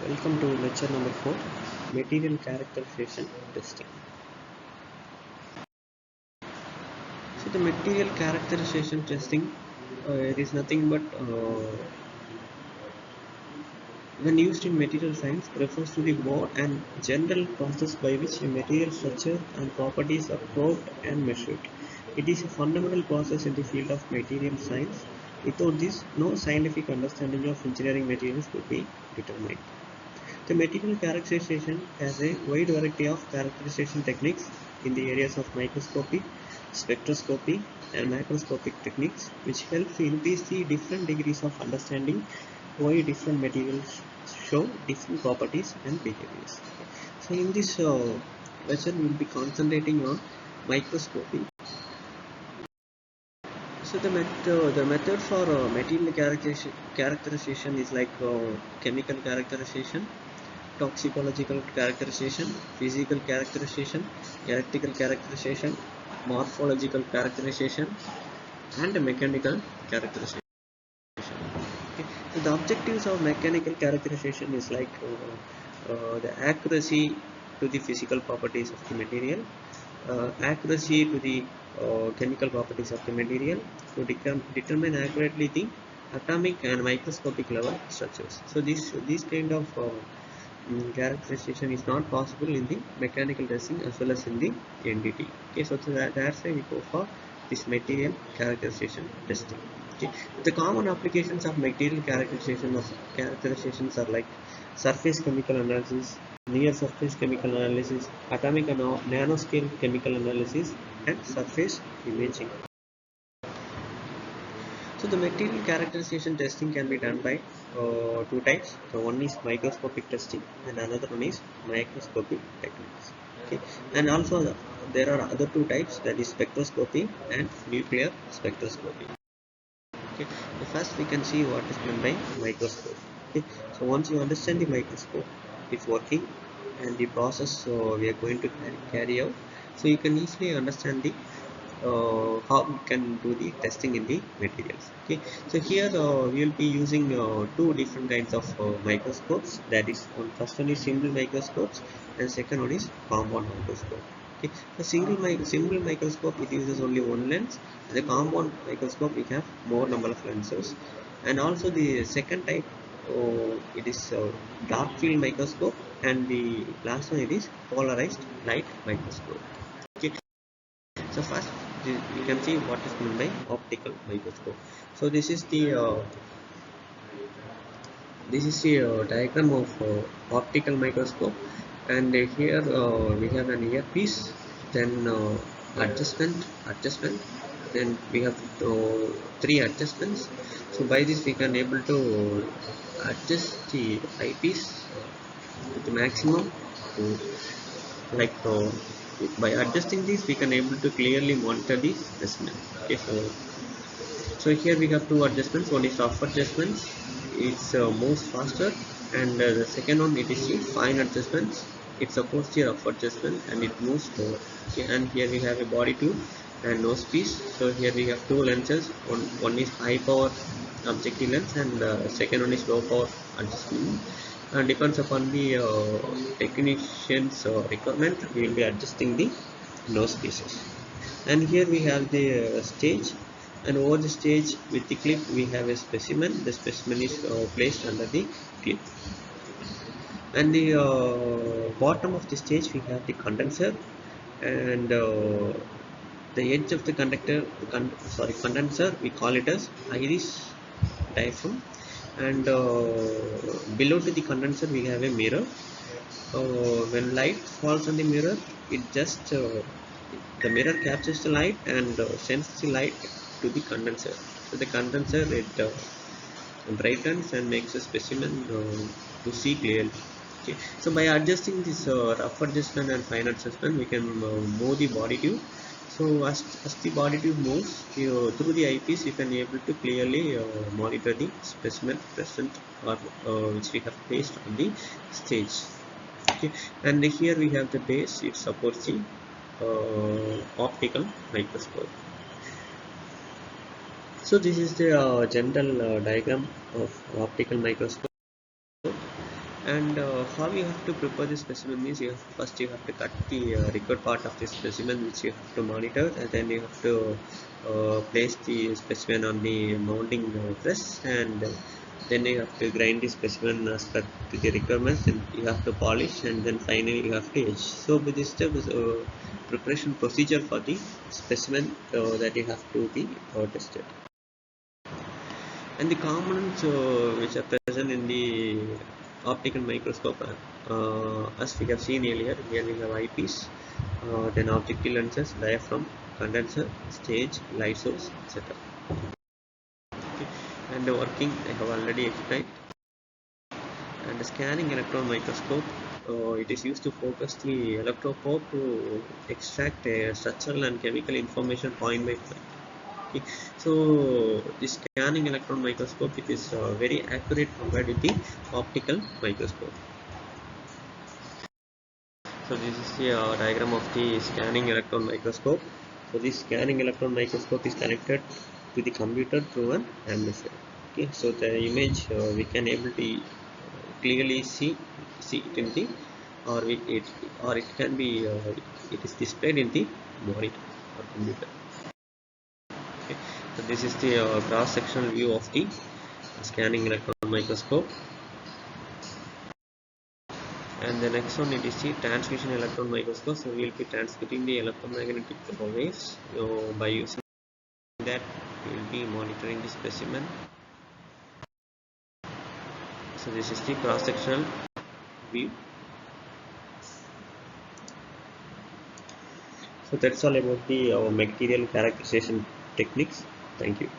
Welcome to lecture number 4, Material Characterization Testing. So the material characterization testing it is nothing but when used in material science refers to the broad and general process by which a material structure and properties are probed and measured. It is a fundamental process in the field of material science. Without this, no scientific understanding of engineering materials could be determined. The material characterization has a wide variety of characterization techniques in the areas of microscopy, spectroscopy, and macroscopic techniques, which help to increase the different degrees of understanding why different materials show different properties and behaviors. So, in this lecture, we will be concentrating on microscopy. So the method for material characterization is like chemical characterization, toxicological characterization, physical characterization, electrical characterization, morphological characterization, and mechanical characterization. Okay. So the objectives of mechanical characterization is like the accuracy to the physical properties of the material, accuracy to the chemical properties of the material to determine accurately the atomic and microscopic level structures. So this kind of characterization is not possible in the mechanical testing as well as in the NDT. Okay, so that's why we go for this material characterization testing. Okay, the common applications of material characterizations are like surface chemical analysis, near surface chemical analysis, atomic and nanoscale chemical analysis, and surface imaging. So the material characterization testing can be done by two types. So one is microscopic testing and another one is microscopic techniques. Okay, and also there are other two types, that is spectroscopy and nuclear spectroscopy. Okay, so first we can see what is meant by microscope. Okay, so once you understand the microscope, its working and the process we are going to carry out, so you can easily understand the how we can do the testing in the materials. Okay, so here we will be using two different kinds of microscopes, that is first one is simple microscopes and second one is compound microscope. Okay, the simple microscope, it uses only one lens. The compound microscope, we have more number of lenses. And also the second type, it is dark field microscope, and the last one, it is polarized light microscope. Okay, so first you can see what is meant by optical microscope. So this is the diagram of optical microscope, and here we have an earpiece, then adjustment, then we have three adjustments. So by this we can able to adjust the eyepiece to the maximum to, like by adjusting this we can able to clearly monitor the specimen. Okay, so here we have two adjustments. One is rough adjustments, it's moves faster, and the second one, it is the fine adjustments. It supports the rough adjustment and it moves slower. Okay, and here we have a body tube and nose piece. So here we have two lenses. One is high power objective lens, and second one is low power adjustment. And depends upon the technician's requirement, we will be adjusting the nose pieces. And here we have the stage, and over the stage with the clip we have a specimen. The specimen is placed under the clip, and the bottom of the stage we have the condenser, and the edge of the condenser, we call it as iris diaphragm, and below to the condenser we have a mirror. When light falls on the mirror, it just the mirror captures the light and sends the light to the condenser. So the condenser, it brightens and makes a specimen to see clearly. Okay. So by adjusting this rough adjustment and fine adjustment, we can move the body tube. So as the body tube moves through the eyepiece, you can be able to clearly monitor the specimen present, or which we have placed on the stage. Okay, and here we have the base. It supports the optical microscope. So this is the general diagram of optical microscope, And how you have to prepare the specimen means first you have to cut the record part of the specimen which you have to monitor, and then you have to place the specimen on the mounting press, and then you have to grind the specimen as per to the requirements, and you have to polish, and then finally you have to etch. So this step is a preparation procedure for the specimen that you have to be tested. And the components which are present in the optical microscope, as we have seen earlier, here we have eyepiece, then objective lenses, diaphragm, condenser, stage, light source, etc. Okay. And the working I have already explained. And the scanning electron microscope, it is used to focus the electroprobe to extract structural and chemical information point by point. Okay. So the scanning electron microscope, it is very accurate compared with the optical microscope. So this is the diagram of the scanning electron microscope. So this scanning electron microscope is connected to the computer through an amplifier. Okay, so the image we can able to clearly see it in the, or it can be it is displayed in the monitor or computer. Okay. So this is the cross-sectional view of the scanning electron microscope. And the next one, it is the transmission electron microscope. So we will be transmitting the electromagnetic waves. So by using that, we will be monitoring the specimen. So this is the cross-sectional view. So that's all about the material characterization techniques. Thank you.